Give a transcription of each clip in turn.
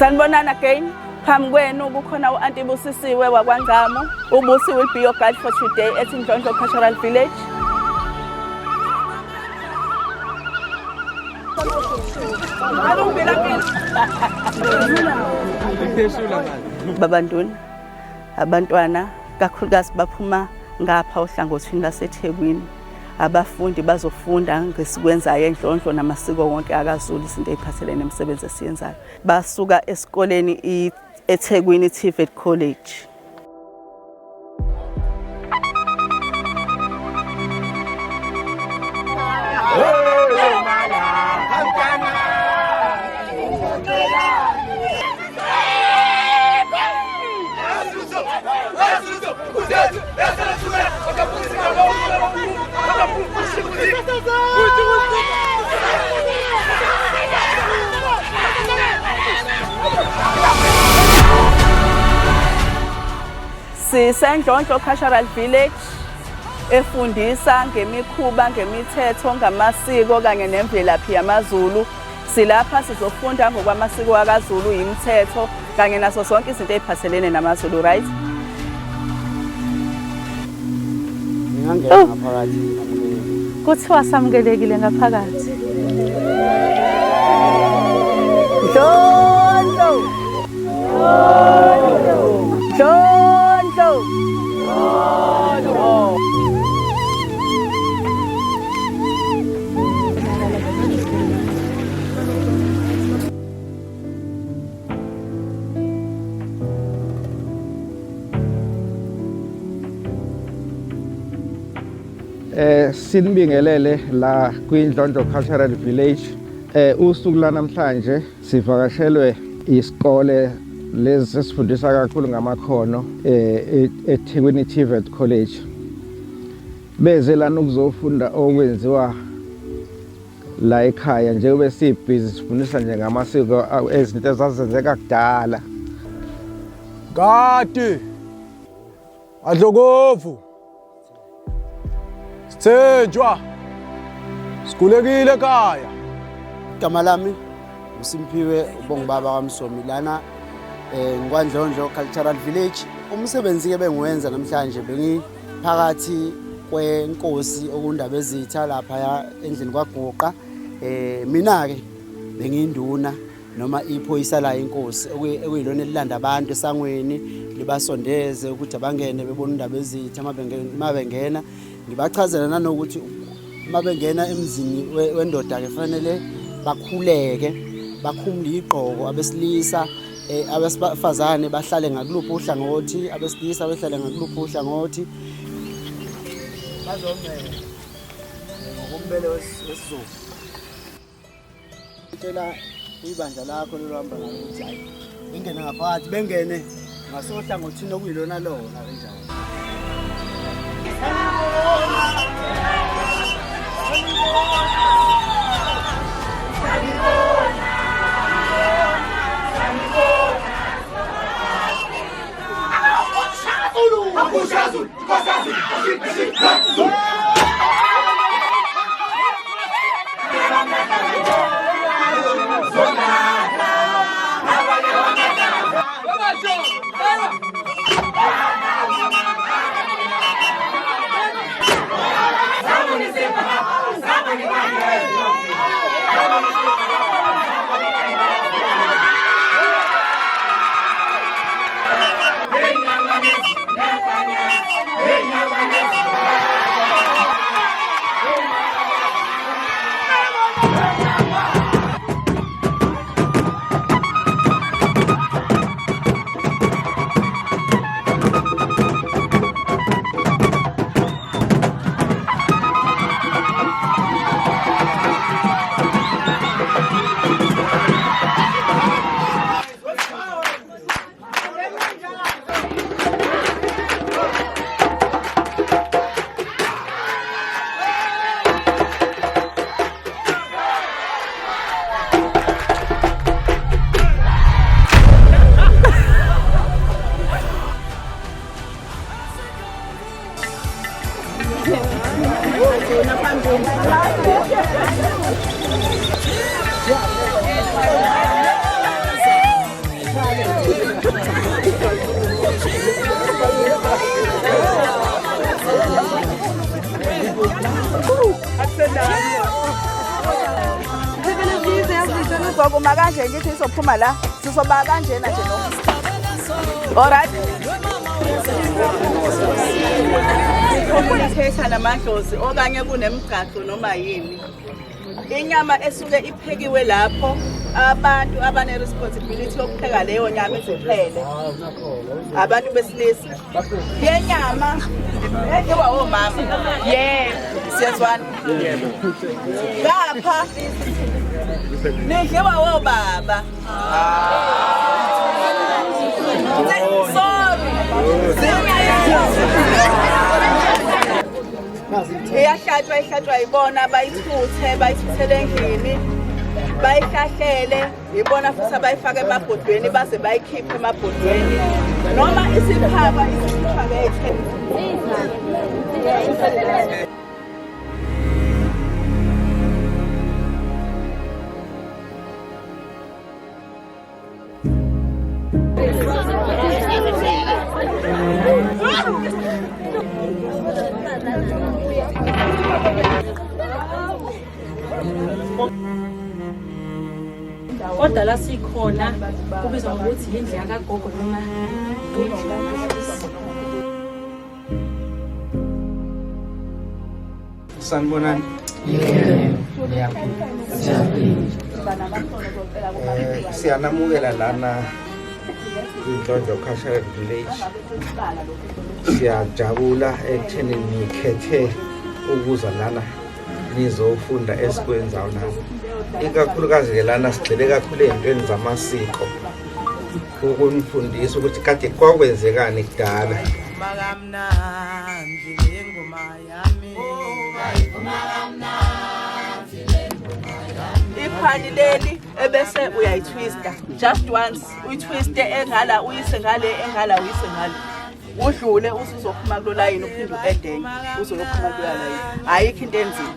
Sanibonani again. Phambi kwenu kukhona u-Aunty Busisiwe wakwaNgamo. uBusi will be your guide for today at Ndlondlo Cultural Village. Babantwana, abantwana kakhulukazi baphuma ngapha ohlangothini laseThekwini. Abafundi bazofunda ngesikwenzayo eNdlondlo namasiko wonke akaZulu, izinto eziphathelene nemisebenzi esiyenzayo. Basuka esikoleni eThekwini TVET College. SiseNdlondlo Cultural Village efundisa ngemikhuba, ngemithetho, ngamasiko kanye nemvelaphi yamaZulu. Silapha sizofunda ngokwamasiko akaZulu, imithetho kanye naso sonke izinto eziphathelene namaZulu, right? Ngingangena ngaphakathi. Kuthiwa samukelekile ngaphakathi. Ndlondlo! Ndlondlo! Sinibingelele la kwiNdlondlo Cultural Village. Usuku lanamhlanje sivakashelwe isikole lezi esifundisa kakhulu ngamakhono eThekwini TVET College. Beze lana ukuzofunda okwenziwa la ekhaya njengoba sibhizi sifundisa nje ngamasiko ezinto ezazenzeka kudala. Kati Adlokovu Sithenjwa Sikhulekile ekhaya. Igama lami uSimphiwe uBongibaba kaMsomi lana ngwaNdlondlo Cultural Village. Umsebenzi ke bengiwenza namhlanje bengiphakathi kwenkosi okundaba ezitha lapha endlini kwaGuqa. Mina ke benginduna noma iphoyisa la inkosi okuyilona elilanda abantu esangweni libasondeze ukuthi abangene bebona indaba ezitha mabengena ngibachazela nanokuthi mabengena emzini wendoda ke fanele bakhuleke bakhumule igqoko abesilisa abesifazane bahlale ngakuluphi uhlangothi abesilisa bahlale ngakuluphi uhlangothi bazongena ngokumbele wesizulu tshela ibandla lakho lolihamba ngokuthi hayi bengene ngaphakathi bengene ngasohlangothini okuyilona lona kanjalo. Sokuma kanje ngithi sophuma la. Sizoba kanjena nje no. Alright. Ukukhetha namadlozi okanye kunemigaqo noma yini. Inyama esuke iphekiwe lapho abantu abane responsibility yokupheka leyo nyama iziphele. Abantu besilisa. Yenyama edliwa omama. Yebo, siyazwana. Lapha nidliwa obaba. Sorry. Iyahlatshwa ibona bayithuthele endlini bayihlahlele ibona futhi abayifaka emabhodweni baze bayikhiphe emabhodweni noma isiphaba isipakethe. Kodwa la sikhona kubizwa ngokuthi indlu yakagogo noma Sanibonani. Siyanamukela lana kwindlondlo Cultural Village. Siyajabula ekuthenini ngikhethe ukuza lana nizofunda esikwenzayo nami. Ikakhulukazi ke lana sigxile kakhulu ezintweni zamasiko. Ukunifundisa ukuthi kade kwakwenzekani kudala. Iphani leli ebese uyayitwista just once uyitwiste engala uyise ngale engala uyise ngale udlule usuzophuma kulo line uphinde uedenye uzoyophuma kulo line ayikho into enzima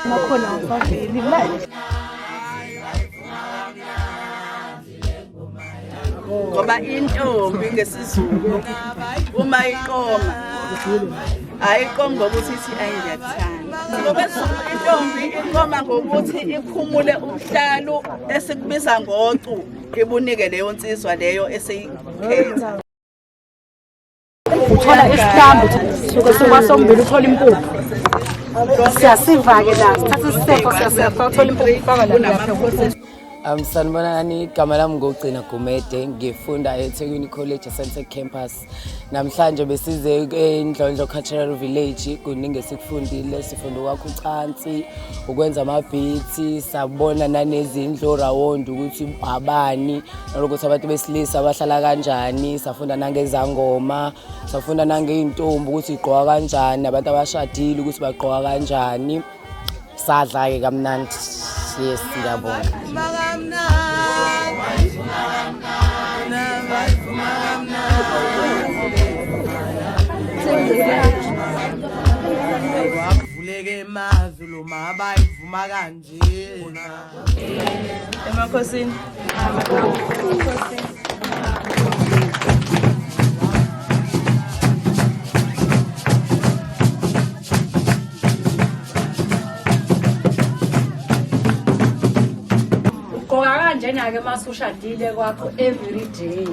makhona ufakile manje ngoba intombi ngesizulu uma iqoma ayiqomi ngokuthi ithi ayingiyakuthanda ngoba intombi iqoma ngokuthi ikhumule umhlalo esikubiza ngocu ibunike leyo nsizwa leyo eseyikhetha uthola isihlambu suke sikwasombili uthola impuphu siyasiva ke la sithatha isisefo siyasifa uthola impuphu ufaka la Sanibonani, igama lami ngogcina Gumede, ngifunda eThekwini College eSentek Campus. Namhlanje besize eNdlondlo Cultural Village, kuningi esikufundile, sifunda ukwakha ucansi, ukwenza amabhithi, sabona nanezindlu rawondi ukuthi abani, nalokuthi abantu besilisa bahlala kanjani, safunda nangezangoma, safunda nangeintombi ukuthi igqoka kanjani, abantu abashadile ukuthi bagqoka kanjani. Sadla ke kamnandi. Yes, ngiyabonga. Vuleke emazulu mabayivuma kanje emakhosini njena ke masushadile kwakho every day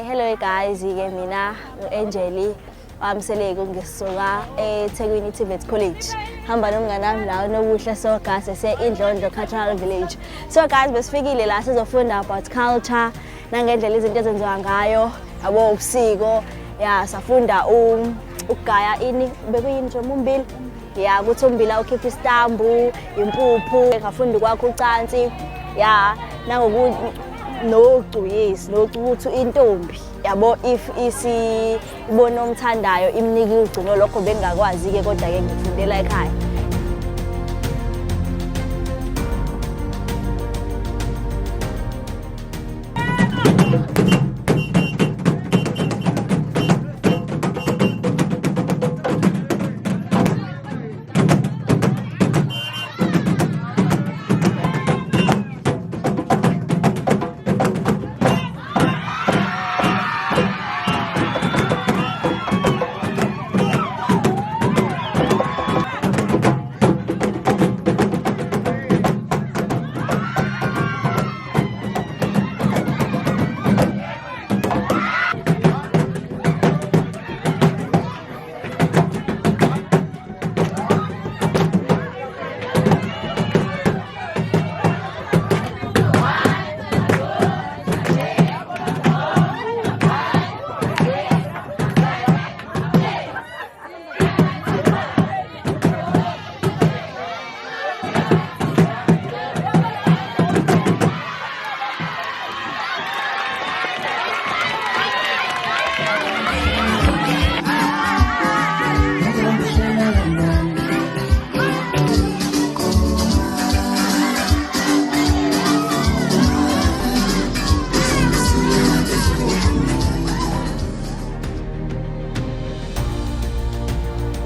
Hello guys, ke mina uAngeli wamseleke ngisuka eThekwini TVET College. Hamba nomngane wami la nobuhle sogase seIndlondlo Cultural Village. So guys, besifikile la sizofunda about culture nangendlela izinto ezenziwa ngayo. Abo usiko ya safunda ukugaya ini bekuyini nje umbili ya ukuthi umbila ukhipha istambu impuphu ngafunda kwakho ucansi ya nangokuthi nocu yes nocuthi intombi yabo if isibona umthandayo imniki ugcino lokho bengakwazi ke kodwa ke ngifundela ekhaya.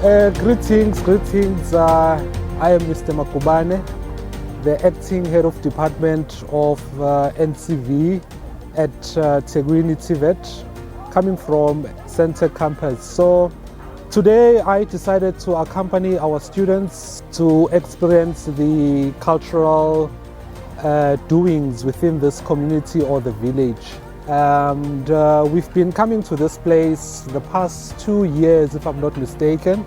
Greetings. I am Mr. Makubane, the acting head of department of NCV at Thekwini TVET, coming from Center Campus. So today I decided to accompany our students to experience the cultural doings within this community or the village. And we've been coming to this place the past 2 years, if I'm not mistaken.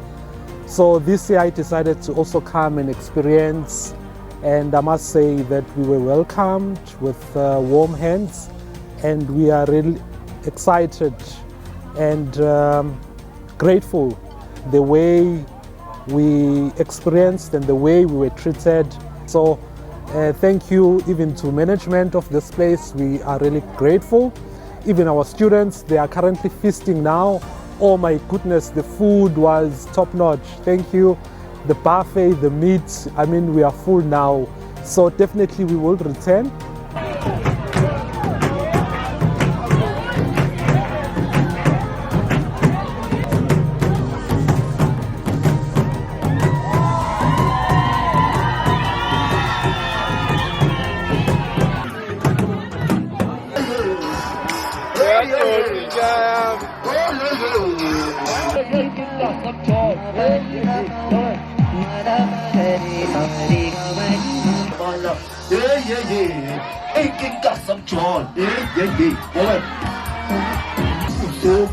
So this year I decided to also come and experience, and I must say that we were welcomed with warm hands, and we are really excited and grateful the way we experienced and the way we were treated. So thank you even to management of this place. We are really grateful. Even our students, they are currently feasting now. Oh my goodness, the food was top notch. Thank you. The buffet, the meat, I mean, we are full now. So definitely we will return. Uso